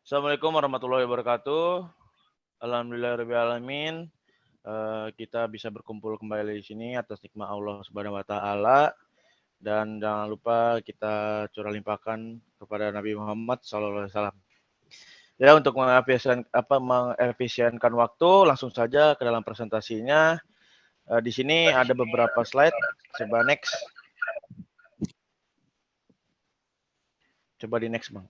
Assalamualaikum warahmatullahi wabarakatuh. Alhamdulillahirrahmanirrahim. Kita bisa berkumpul kembali di sini atas nikmat Allah Subhanahu wa taala, dan jangan lupa kita curah limpahkan kepada Nabi Muhammad SAW. Ya, untuk mengefisienkan waktu, langsung saja ke dalam presentasinya. Di sini ada beberapa slide. Coba next. Coba di next, Bang.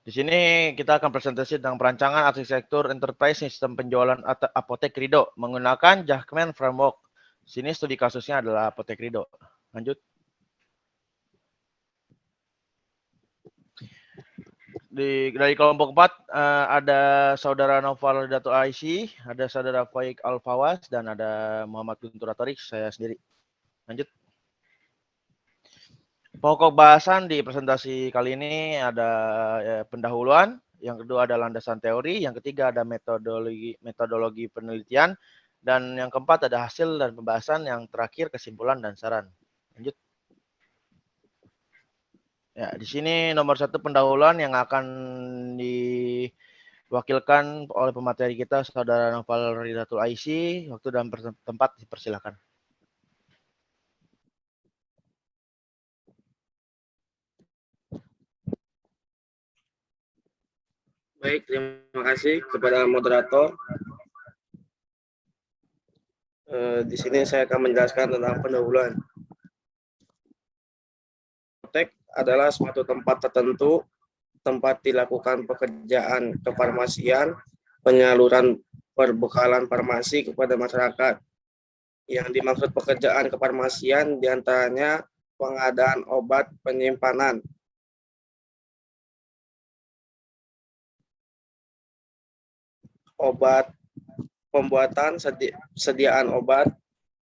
Di sini kita akan presentasi tentang perancangan arsitektur enterprise sistem penjualan apotek Rido menggunakan Jackman Framework. Di sini studi kasusnya adalah apotek Rido. Lanjut. Dari kelompok 4 ada saudara Noval Dato Aisy, ada saudara Faik Alfawas, dan ada Muhammad Guntur Atorik, saya sendiri. Lanjut. Pokok bahasan di presentasi kali ini ada pendahuluan, yang kedua ada landasan teori, yang ketiga ada metodologi penelitian, dan yang keempat ada hasil dan pembahasan, yang terakhir kesimpulan dan saran. Lanjut. Ya, di sini nomor 1 pendahuluan yang akan diwakilkan oleh pemateri kita, saudara Noval Ridatul Aisy. Waktu dan tempat dipersilakan. Baik, terima kasih kepada moderator. Di sini saya akan menjelaskan tentang pendahuluan. Apotek adalah suatu tempat tertentu, tempat dilakukan pekerjaan kefarmasian, penyaluran perbekalan farmasi kepada masyarakat. Yang dimaksud pekerjaan kefarmasian diantaranya pengadaan obat, penyimpanan, obat, pembuatan, sediaan obat,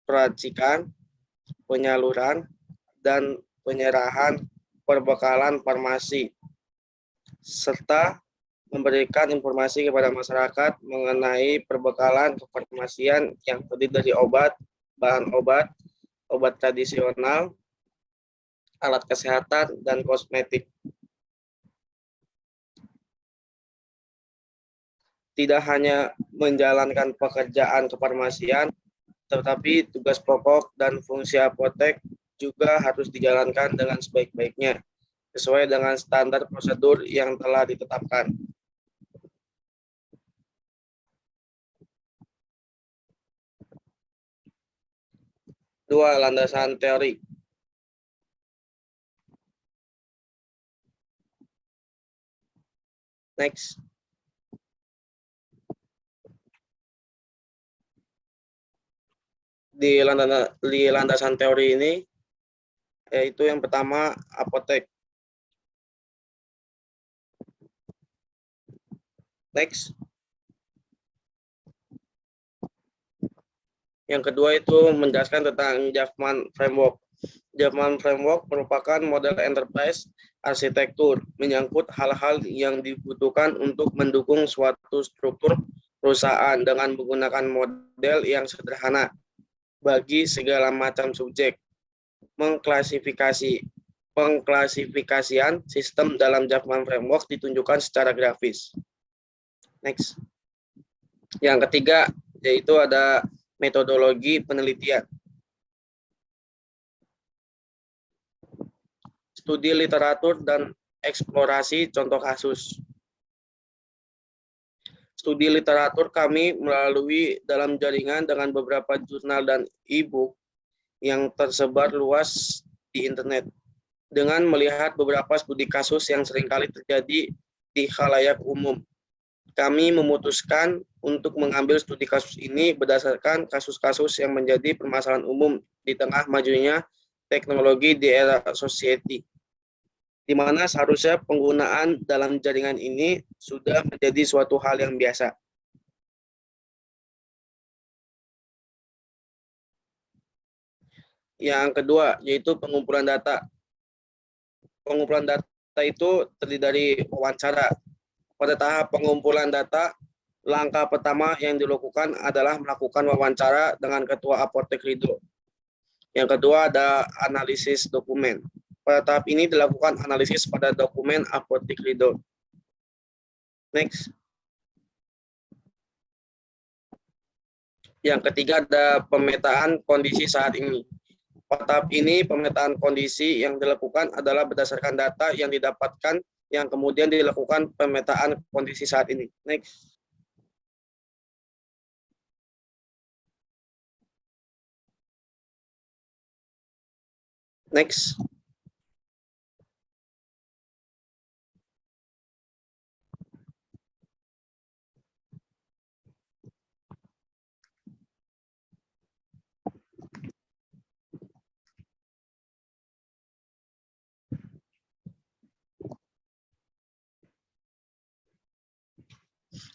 peracikan, penyaluran, dan penyerahan perbekalan farmasi, serta memberikan informasi kepada masyarakat mengenai perbekalan kefarmasian yang terdiri dari obat, bahan obat, obat tradisional, alat kesehatan, dan kosmetik. Tidak hanya menjalankan pekerjaan kefarmasian, tetapi tugas pokok dan fungsi apotek juga harus dijalankan dengan sebaik-baiknya, sesuai dengan standar prosedur yang telah ditetapkan. Dua, landasan teori. Next. Di landasan teori ini, yaitu yang pertama apotek. Next. Yang kedua itu menjelaskan tentang Jackman Framework. Jackman Framework merupakan model enterprise arsitektur, menyangkut hal-hal yang dibutuhkan untuk mendukung suatu struktur perusahaan dengan menggunakan model yang sederhana bagi segala macam subjek. Pengklasifikasian sistem dalam Jackman Framework ditunjukkan secara grafis. Next. Yang ketiga yaitu ada metodologi penelitian. Studi literatur dan eksplorasi contoh kasus. Studi literatur kami melalui dalam jaringan dengan beberapa jurnal dan e-book yang tersebar luas di internet, dengan melihat beberapa studi kasus yang seringkali terjadi di khalayak umum. Kami memutuskan untuk mengambil studi kasus ini berdasarkan kasus-kasus yang menjadi permasalahan umum di tengah majunya teknologi di era society, di mana seharusnya penggunaan dalam jaringan ini sudah menjadi suatu hal yang biasa. Yang kedua, yaitu pengumpulan data. Pengumpulan data itu terdiri dari wawancara. Pada tahap pengumpulan data, langkah pertama yang dilakukan adalah melakukan wawancara dengan ketua apotek Rido. Yang kedua ada analisis dokumen. Pada tahap ini dilakukan analisis pada dokumen apotek Rido. Next. Yang ketiga ada pemetaan kondisi saat ini. Pada tahap ini pemetaan kondisi yang dilakukan adalah berdasarkan data yang didapatkan yang kemudian dilakukan pemetaan kondisi saat ini. Next. Next.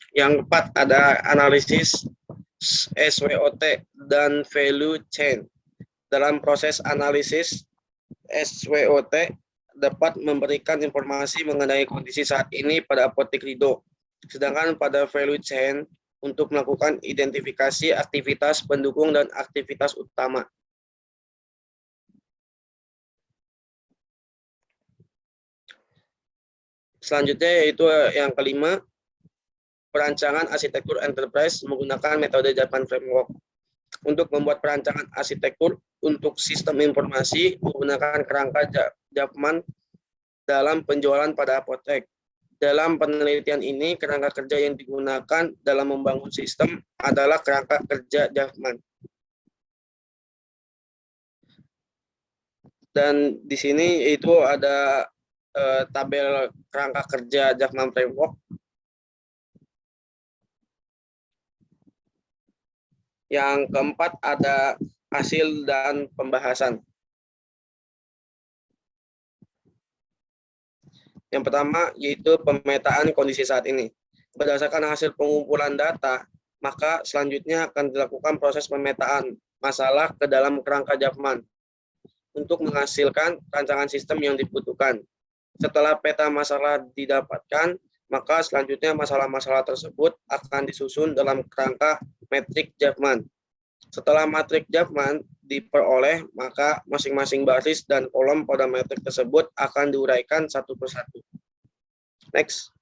Yang keempat ada analisis SWOT dan value chain. Dalam proses analisis SWOT dapat memberikan informasi mengenai kondisi saat ini pada apotek Rido. Sedangkan pada value chain untuk melakukan identifikasi aktivitas pendukung dan aktivitas utama. Selanjutnya yaitu yang kelima, perancangan arsitektur enterprise menggunakan metode Japan Framework. Untuk membuat perancangan arsitektur untuk sistem informasi menggunakan kerangka Japman dalam penjualan pada apotek. Dalam penelitian ini, kerangka kerja yang digunakan dalam membangun sistem adalah kerangka kerja Japman. Dan di sini itu ada tabel kerangka kerja Japman Framework. Yang keempat ada hasil dan pembahasan. Yang pertama yaitu pemetaan kondisi saat ini. Berdasarkan hasil pengumpulan data, maka selanjutnya akan dilakukan proses pemetaan masalah ke dalam kerangka Japman untuk menghasilkan rancangan sistem yang dibutuhkan. Setelah peta masalah didapatkan, maka selanjutnya masalah-masalah tersebut akan disusun dalam kerangka metrik Japman. Setelah matrik Japman diperoleh, maka masing-masing baris dan kolom pada metrik tersebut akan diuraikan satu persatu. Next.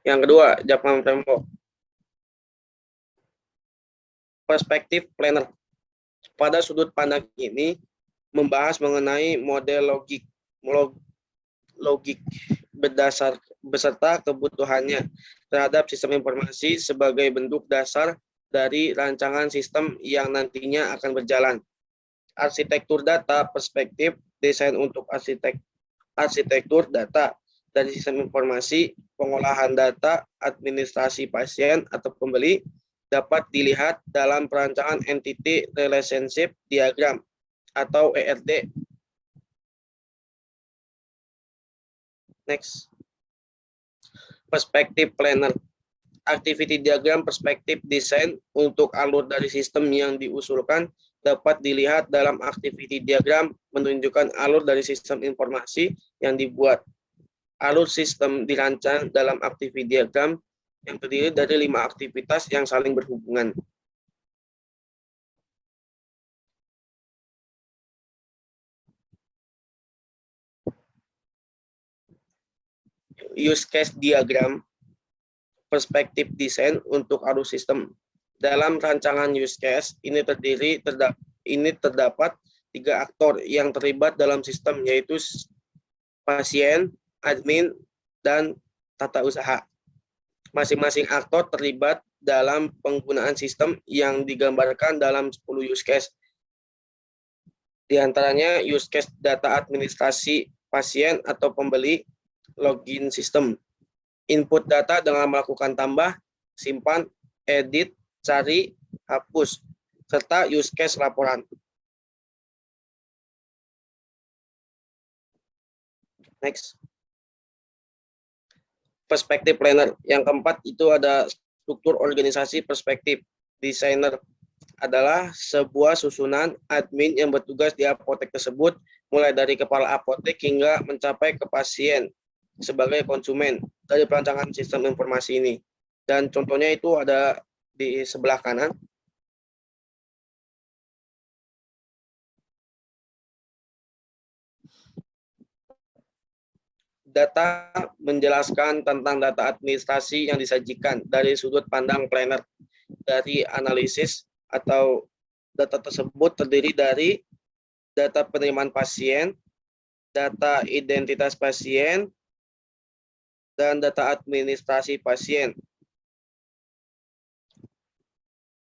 Yang kedua, Japman Framework. Perspektif planner. Pada sudut pandang ini, membahas mengenai model logik berdasar beserta kebutuhannya terhadap sistem informasi sebagai bentuk dasar dari rancangan sistem yang nantinya akan berjalan. Arsitektur data, perspektif, desain untuk arsitektur data dari sistem informasi, pengolahan data, administrasi pasien atau pembeli dapat dilihat dalam perancangan Entity Relationship Diagram atau ERD. Next. Perspektif planner. Activity diagram perspektif desain untuk alur dari sistem yang diusulkan dapat dilihat dalam activity diagram menunjukkan alur dari sistem informasi yang dibuat. Alur sistem dirancang dalam activity diagram yang terdiri dari 5 aktivitas yang saling berhubungan. Use case diagram perspektif desain untuk alur sistem. Dalam rancangan use case ini terdapat 3 aktor yang terlibat dalam sistem, yaitu pasien, admin, dan tata usaha. Masing-masing aktor terlibat dalam penggunaan sistem yang digambarkan dalam 10 use case. Di antaranya use case data administrasi pasien atau pembeli, login sistem, input data dengan melakukan tambah, simpan, edit, cari, hapus, serta use case laporan. Next. Perspektif planner. Yang keempat itu ada struktur organisasi perspektif. Desainer adalah sebuah susunan admin yang bertugas di apotek tersebut, mulai dari kepala apotek hingga mencapai ke pasien sebagai konsumen dari perancangan sistem informasi ini. Dan contohnya itu ada di sebelah kanan. Data menjelaskan tentang data administrasi yang disajikan dari sudut pandang planner. Dari analisis atau data tersebut terdiri dari data penerimaan pasien, data identitas pasien, dan data administrasi pasien.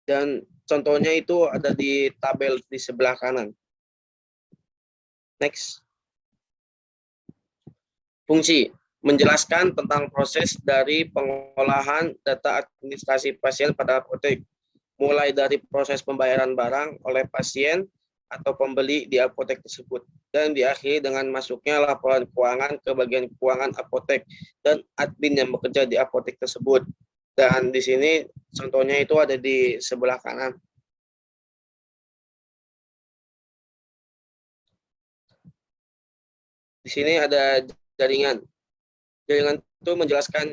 Dan contohnya itu ada di tabel di sebelah kanan. Next. Fungsi menjelaskan tentang proses dari pengolahan data administrasi pasien pada apotek, mulai dari proses pembayaran barang oleh pasien atau pembeli di apotek tersebut, dan diakhiri dengan masuknya laporan keuangan ke bagian keuangan apotek dan admin yang bekerja di apotek tersebut. Dan di sini contohnya itu ada di sebelah kanan. Di sini ada jaringan. Jaringan itu menjelaskan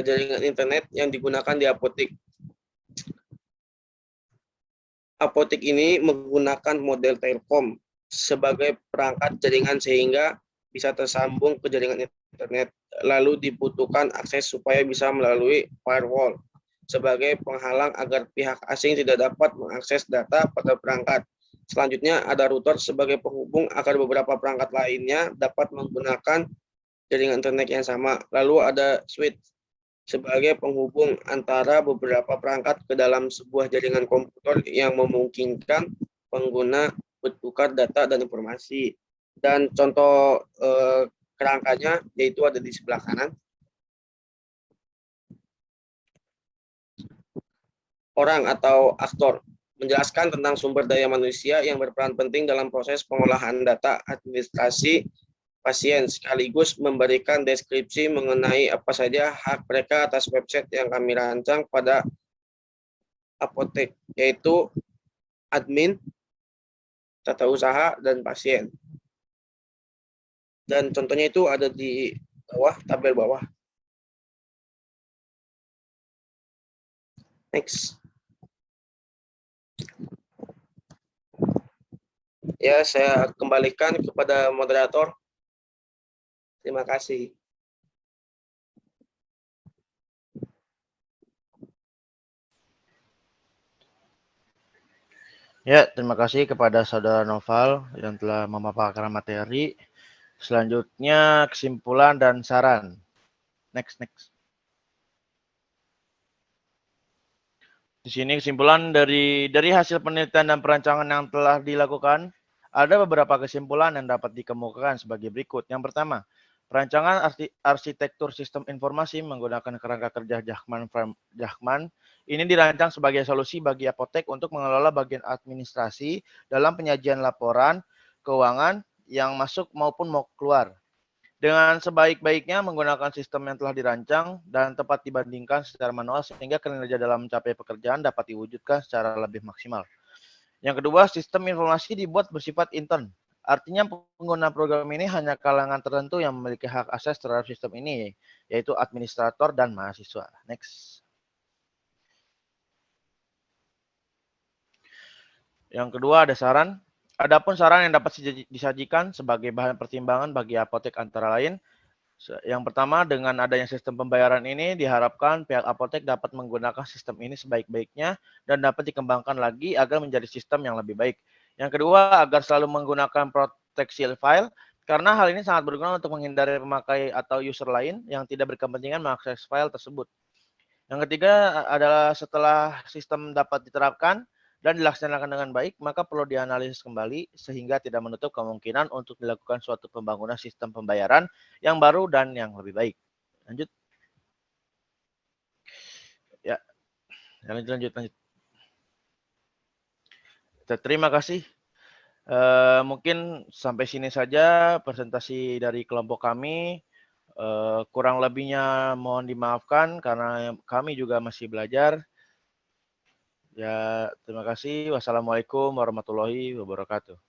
jaringan internet yang digunakan di apotek. Apotek ini menggunakan model Telkom sebagai perangkat jaringan sehingga bisa tersambung ke jaringan internet. Lalu dibutuhkan akses supaya bisa melalui firewall sebagai penghalang agar pihak asing tidak dapat mengakses data pada perangkat. Selanjutnya ada router sebagai penghubung agar beberapa perangkat lainnya dapat menggunakan jaringan internet yang sama. Lalu ada switch sebagai penghubung antara beberapa perangkat ke dalam sebuah jaringan komputer yang memungkinkan pengguna bertukar data dan informasi. Dan contoh kerangkanya yaitu ada di sebelah kanan. Orang atau aktor menjelaskan tentang sumber daya manusia yang berperan penting dalam proses pengolahan data administrasi pasien, sekaligus memberikan deskripsi mengenai apa saja hak mereka atas website yang kami rancang pada apotek, yaitu admin, tata usaha, dan pasien. Dan contohnya itu ada di bawah, tabel bawah. Next. Ya, saya kembalikan kepada moderator. Terima kasih. Ya, terima kasih kepada Saudara Noval yang telah memaparkan materi. Selanjutnya kesimpulan dan saran. Next. Di sini kesimpulan dari hasil penelitian dan perancangan yang telah dilakukan, ada beberapa kesimpulan yang dapat dikemukakan sebagai berikut. Yang pertama, perancangan arsitektur sistem informasi menggunakan kerangka kerja Jachmann ini dirancang sebagai solusi bagi apotek untuk mengelola bagian administrasi dalam penyajian laporan keuangan yang masuk maupun mau keluar. Dengan sebaik-baiknya menggunakan sistem yang telah dirancang dan tepat dibandingkan secara manual sehingga kinerja dalam mencapai pekerjaan dapat diwujudkan secara lebih maksimal. Yang kedua, sistem informasi dibuat bersifat intern. Artinya pengguna program ini hanya kalangan tertentu yang memiliki hak akses terhadap sistem ini, yaitu administrator dan mahasiswa. Next. Yang kedua ada saran. Adapun saran yang dapat disajikan sebagai bahan pertimbangan bagi apotek antara lain, yang pertama, dengan adanya sistem pembayaran ini diharapkan pihak apotek dapat menggunakan sistem ini sebaik-baiknya dan dapat dikembangkan lagi agar menjadi sistem yang lebih baik. Yang kedua, agar selalu menggunakan proteksi file, karena hal ini sangat berguna untuk menghindari pemakai atau user lain yang tidak berkepentingan mengakses file tersebut. Yang ketiga adalah setelah sistem dapat diterapkan dan dilaksanakan dengan baik, maka perlu dianalisis kembali sehingga tidak menutup kemungkinan untuk dilakukan suatu pembangunan sistem pembayaran yang baru dan yang lebih baik. Lanjut. Ya, lanjut. Terima kasih. Mungkin sampai sini saja presentasi dari kelompok kami. Kurang lebihnya mohon dimaafkan karena kami juga masih belajar. Ya, terima kasih. Wassalamualaikum warahmatullahi wabarakatuh.